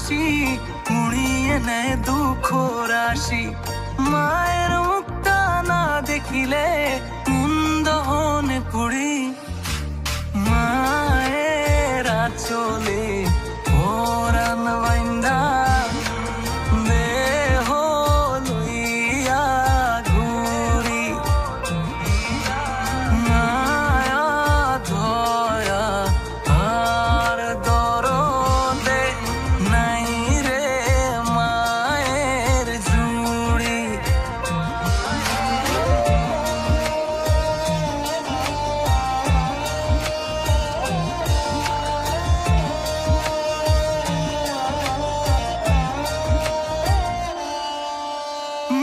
হাসি উড়িয়ে নেয় দুঃখ রাশি। মায়ের মুখটা না দেখিলে দহনে পুড়ি। মায়ের আঁচলে পরাণ বাইন্ধা দেহ লইয়া ঘুরি। মায়া দয়া আর দরদে নাই রে মায়ের জুড়ি।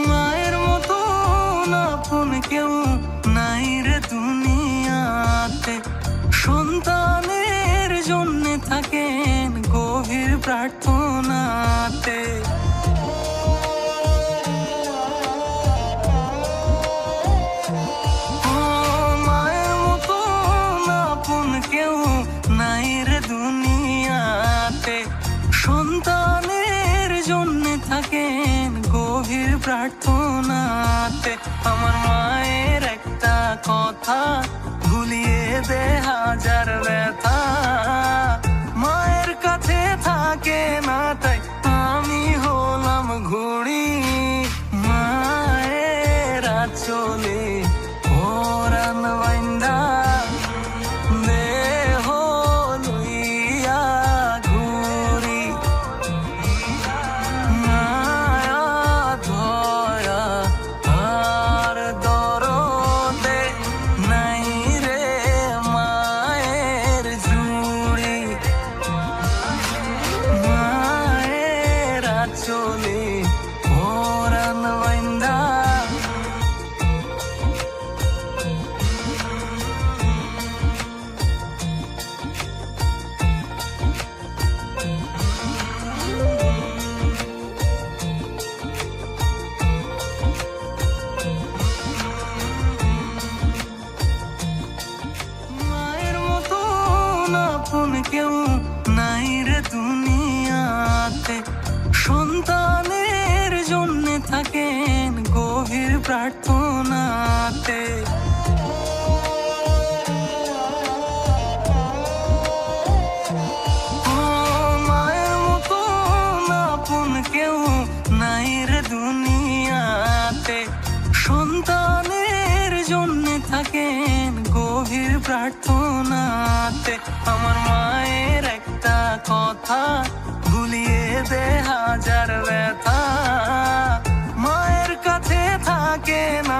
মায়ের মতো আপন কেউ নাই রে দুনিয়াতে। সন্তানের জন্য থাকেন গভীর প্রার্থনাতে। মায়ের মতো আপন কেউ নাই রে দুনিয়াতে। সন্তানের জন্য থাকেন গভীর প্রার্থনাতে। আমার মায়ের একটা কথা ভুলিয়ে দে হাজার ব্যথা। মায়ের কাছে থাকে না তাই আমি হলাম ঘুড়ি। মায়ের আঁচলে পরাণ বাইন্ধা দেহ লইয়া ঘুরি। মায়া দয়া আর দরদে নাই রে মায়ের জুড়ি। মায়ের আঁচলে পরাণ বাইন্ধা মায়ের মতো আপন কেউ নাই রে দুনিয়াতে। সন্তানের জন্য থাকেন গভীর প্রার্থনাতে। মায়ের মতো আপন কেউ নাই রে দুনিয়াতে। সন্তানের জন্য থাকেন গভীর প্রার্থনাতে। আমার মায়ের একটা কথা ভুলিয়ে দে হাজার ব্যথা। মায়ের কাছে থাকে না